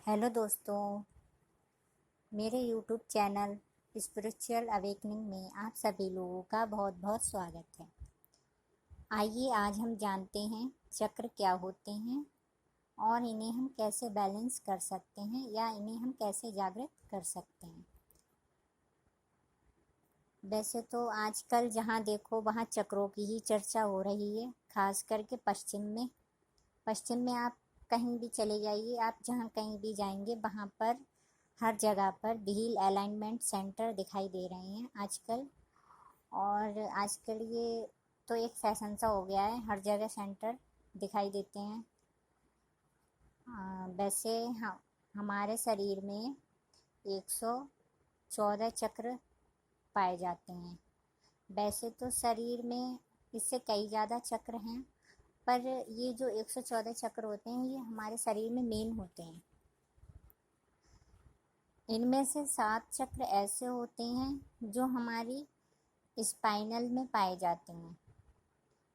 Hello दोस्तों, मेरे YouTube channel spiritual awakening में आप सभी लोगों का बहुत बहुत स्वागत है। आइए आज हम जानते हैं चक्र क्या होते हैं और इन्हें हम कैसे बैलेंस कर सकते हैं या इन्हें हम कैसे जागृत कर सकते हैं। वैसे तो आजकल जहाँ देखो वहाँ चक्रों की ही चर्चा हो रही है, खास करके पश्चिम में आप कहीं भी चले जाइए, आप जहाँ कहीं भी जाएंगे वहाँ पर हर जगह पर व्हील अलाइनमेंट सेंटर दिखाई दे रहे हैं आजकल। और आजकल ये तो एक फैशन सा हो गया है, हर जगह सेंटर दिखाई देते हैं। वैसे हमारे शरीर में 114 चक्र पाए जाते हैं। वैसे तो शरीर में इससे कई ज़्यादा चक्र हैं, पर ये जो 114 चक्र होते हैं ये हमारे शरीर में मेन होते हैं। इनमें से 7 चक्र ऐसे होते हैं जो हमारी स्पाइनल में पाए जाते हैं,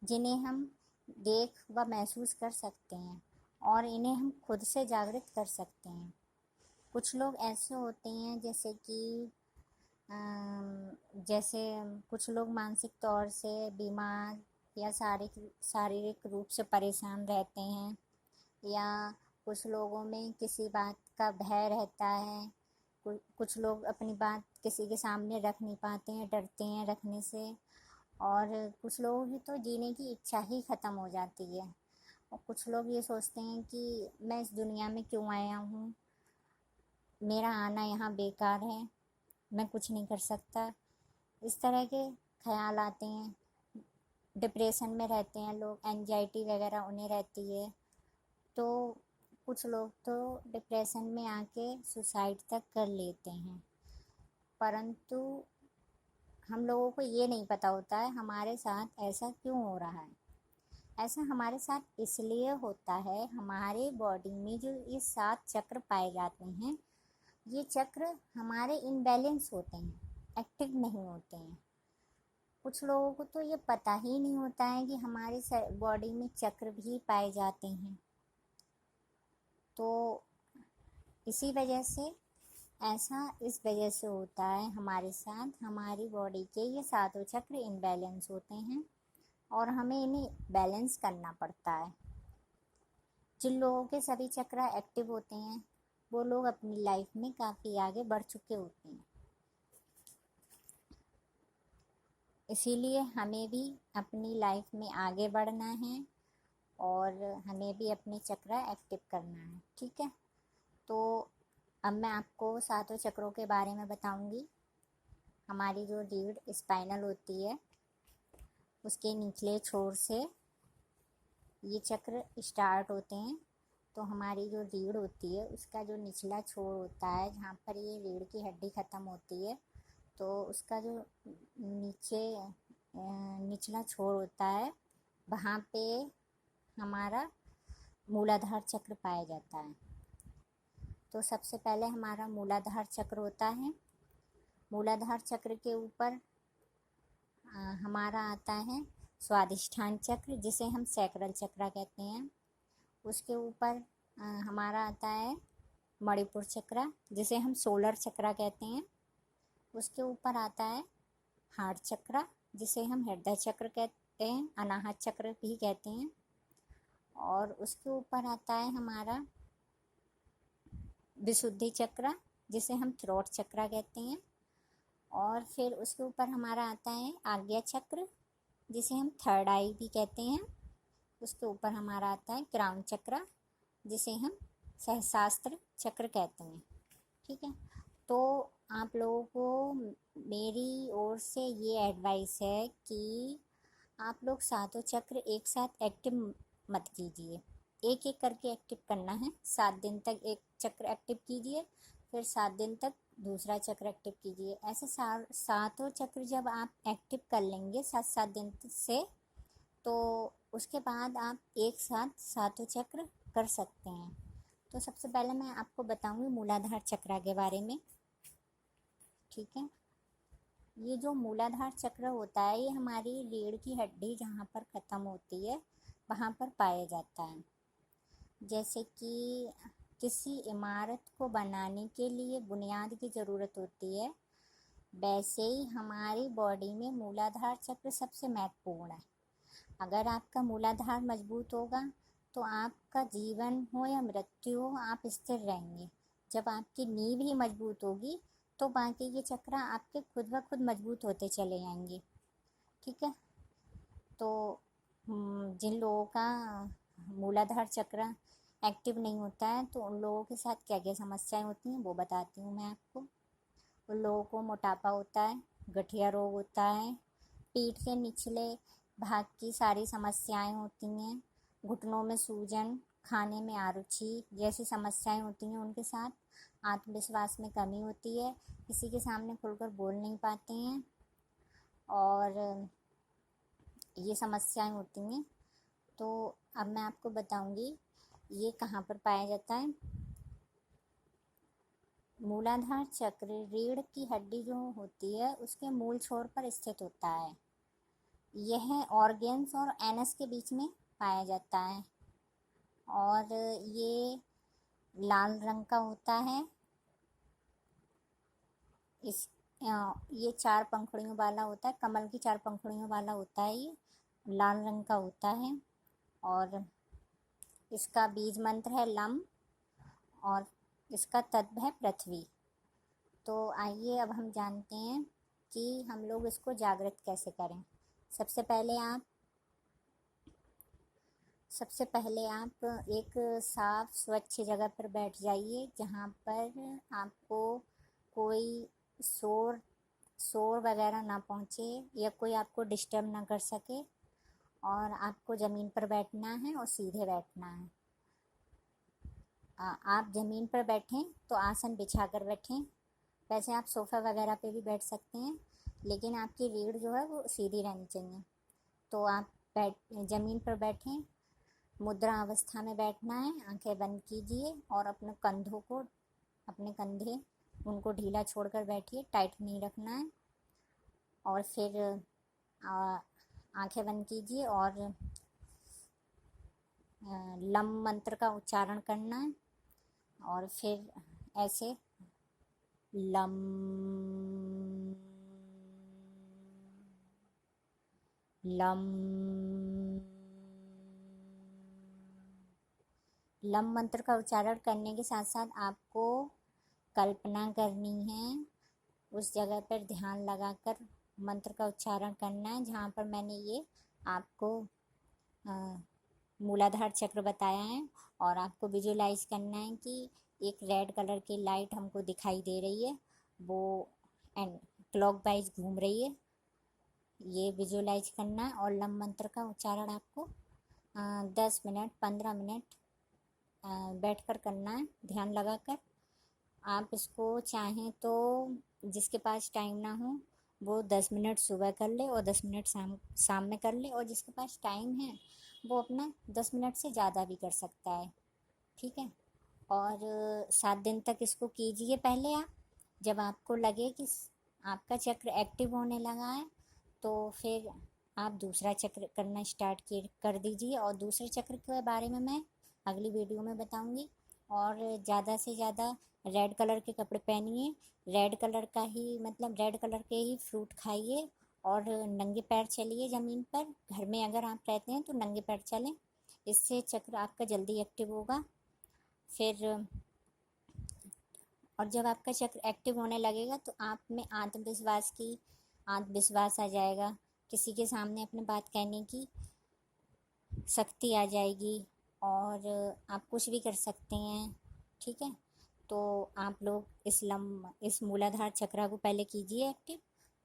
जिन्हें हम देख व महसूस कर सकते हैं और इन्हें हम खुद से जागृत कर सकते हैं। कुछ लोग ऐसे होते हैं जैसे कुछ लोग मानसिक तौर से बीमार या शारीरिक रूप से परेशान रहते हैं, या कुछ लोगों में किसी बात का भय रहता है। कुछ लोग अपनी बात किसी के सामने रख नहीं पाते हैं, डरते हैं रखने से। और कुछ लोगों की तो जीने की इच्छा ही ख़त्म हो जाती है। और कुछ लोग ये सोचते हैं कि मैं इस दुनिया में क्यों आया हूँ, मेरा आना यहाँ बेकार है, मैं कुछ नहीं कर सकता। इस तरह के ख्याल आते हैं। डिप्रेशन में रहते हैं लोग, एंजाइटी वगैरह उन्हें रहती है। तो कुछ लोग तो डिप्रेशन में आके सुसाइड तक कर लेते हैं। परंतु हम लोगों को ये नहीं पता होता है हमारे साथ ऐसा क्यों हो रहा है। ऐसा हमारे साथ इसलिए होता है, हमारे बॉडी में जो ये 7 चक्र पाए जाते हैं, ये चक्र हमारे इनबैलेंस होते हैं, एक्टिव नहीं होते हैं। कुछ लोगों को तो ये पता ही नहीं होता है कि हमारे बॉडी में चक्र भी पाए जाते हैं। तो इसी वजह से इस वजह से होता है हमारे साथ, हमारी बॉडी के ये 7 चक्र इनबैलेंस होते हैं और हमें इन्हें बैलेंस करना पड़ता है। जिन लोगों के सभी चक्र एक्टिव होते हैं वो लोग अपनी लाइफ में काफ़ी आगे बढ़ चुके होते हैं। इसीलिए हमें भी अपनी लाइफ में आगे बढ़ना है और हमें भी अपने चक्र एक्टिव करना है। ठीक है, तो अब मैं आपको 7 चक्रों के बारे में बताऊंगी। हमारी जो रीढ़ स्पाइनल होती है उसके निचले छोर से ये चक्र स्टार्ट होते हैं। तो हमारी जो रीढ़ होती है उसका जो निचला छोर होता है, जहाँ पर ये रीढ़ की हड्डी ख़त्म होती है, तो उसका जो निचला छोर होता है वहाँ पे हमारा मूलाधार चक्र पाया जाता है। तो सबसे पहले हमारा मूलाधार चक्र होता है। मूलाधार चक्र के ऊपर हमारा आता है स्वादिष्ठान चक्र, जिसे हम सैक्रल चक्र कहते हैं। उसके ऊपर हमारा आता है मणिपुर चक्र, जिसे हम सोलर चक्र कहते हैं। उसके ऊपर आता है हार्ट चक्र, जिसे हम हृदय चक्र कहते हैं, अनाहत चक्र भी कहते हैं। और उसके ऊपर आता है हमारा विशुद्धि चक्र, जिसे हम थ्रोट चक्र कहते हैं। और फिर उसके ऊपर हमारा आता है आज्ञा चक्र, जिसे हम थर्ड आई भी कहते हैं। उसके ऊपर हमारा आता है क्राउन चक्र, जिसे हम सहस्रार चक्र कहते हैं। ठीक है, तो आप लोगों को मेरी ओर से ये एडवाइस है कि आप लोग 7 चक्र एक साथ एक्टिव मत कीजिए, एक एक करके एक्टिव करना है। 7 दिन तक एक चक्र एक्टिव कीजिए, फिर 7 दिन तक दूसरा चक्र एक्टिव कीजिए। ऐसे सातों चक्र जब आप एक्टिव कर लेंगे 7 दिन से, तो उसके बाद आप एक साथ 7 चक्र कर सकते हैं। तो सबसे पहले मैं आपको बताऊंगी मूलाधार चक्र के बारे में। ठीक है, ये जो मूलाधार चक्र होता है ये हमारी रीढ़ की हड्डी जहाँ पर ख़त्म होती है वहाँ पर पाया जाता है। जैसे कि किसी इमारत को बनाने के लिए बुनियाद की ज़रूरत होती है, वैसे ही हमारी बॉडी में मूलाधार चक्र सबसे महत्वपूर्ण है। अगर आपका मूलाधार मजबूत होगा तो आपका जीवन हो या मृत्यु हो, आप स्थिर रहेंगे। जब आपकी नींव ही मजबूत होगी तो बाकी के चक्र आपके खुद ब खुद मजबूत होते चले जाएंगे। ठीक है, तो जिन लोगों का मूलाधार चक्र एक्टिव नहीं होता है तो उन लोगों के साथ क्या क्या समस्याएं होती हैं वो बताती हूँ मैं आपको। उन लोगों को मोटापा होता है, गठिया रोग होता है, पीठ के निचले भाग की सारी समस्याएं होती हैं, घुटनों में सूजन, खाने में अरुचि जैसी समस्याएं होती हैं उनके साथ। आत्मविश्वास में कमी होती है, किसी के सामने खुलकर बोल नहीं पाते हैं और ये समस्याएं होती हैं। तो अब मैं आपको बताऊंगी ये कहाँ पर पाया जाता है। मूलाधार चक्र रीढ़ की हड्डी जो होती है उसके मूल छोर पर स्थित होता है। यह ऑर्गन्स और एनस के बीच में पाया जाता है और ये लाल रंग का होता है। ये 4 पंखुड़ियों वाला होता है, कमल की 4 पंखुड़ियों वाला होता है। ये लाल रंग का होता है और इसका बीज मंत्र है लम और इसका तत्व है पृथ्वी। तो आइए अब हम जानते हैं कि हम लोग इसको जागृत कैसे करें। सबसे पहले आप एक साफ स्वच्छ जगह पर बैठ जाइए जहाँ पर आपको कोई शोर वगैरह ना पहुँचे या कोई आपको डिस्टर्ब ना कर सके, और आपको ज़मीन पर बैठना है और सीधे बैठना है। आप ज़मीन पर बैठें तो आसन बिछा कर बैठें। वैसे आप सोफ़ा वगैरह पे भी बैठ सकते हैं, लेकिन आपकी रीढ़ जो है वो सीधी रहनी चाहिए। तो आप ज़मीन पर बैठें, मुद्रा अवस्था में बैठना है, आंखें बंद कीजिए और अपने कंधे उनको ढीला छोड़कर बैठिए, टाइट नहीं रखना है। और फिर आंखें बंद कीजिए और लम मंत्र का उच्चारण करना है और फिर ऐसे लम लम लम मंत्र का उच्चारण करने के साथ साथ आपको कल्पना करनी है, उस जगह पर ध्यान लगाकर मंत्र का उच्चारण करना है जहाँ पर मैंने ये आपको मूलाधार चक्र बताया है। और आपको विजुलाइज करना है कि एक रेड कलर की लाइट हमको दिखाई दे रही है, वो क्लॉकवाइज घूम रही है, ये विजुलाइज करना है। और लम मंत्र का उच्चारण आपको 10 मिनट 15 मिनट बैठकर करना है ध्यान लगाकर। आप इसको चाहें तो जिसके पास टाइम ना हो वो 10 मिनट सुबह कर ले और 10 मिनट शाम में कर ले, और जिसके पास टाइम है वो अपना 10 मिनट से ज़्यादा भी कर सकता है। ठीक है, और 7 दिन तक इसको कीजिए। पहले आप जब आपको लगे कि आपका चक्र एक्टिव होने लगा है तो फिर आप दूसरा चक्र करना स्टार्ट कर दीजिए, और दूसरे चक्र के बारे में मैं अगली वीडियो में बताऊंगी। और ज़्यादा से ज़्यादा रेड कलर के कपड़े पहनिए, रेड कलर के ही फ्रूट खाइए और नंगे पैर चलिए ज़मीन पर। घर में अगर आप रहते हैं तो नंगे पैर चलें, इससे चक्र आपका जल्दी एक्टिव होगा। फिर और जब आपका चक्र एक्टिव होने लगेगा तो आप में आत्मविश्वास आ जाएगा, किसी के सामने अपनी बात कहने की शक्ति आ जाएगी और आप कुछ भी कर सकते हैं। ठीक है, तो आप लोग इस मूलाधार चक्र को पहले कीजिए एक्टिव,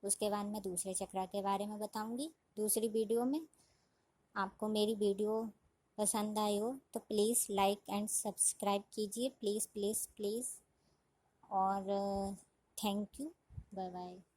उसके बाद मैं दूसरे चक्र के बारे में बताऊंगी दूसरी वीडियो में। आपको मेरी वीडियो पसंद आई हो तो प्लीज़ लाइक एंड सब्सक्राइब कीजिए, प्लीज़ प्लीज़ प्लीज़। और थैंक यू, बाय बाय।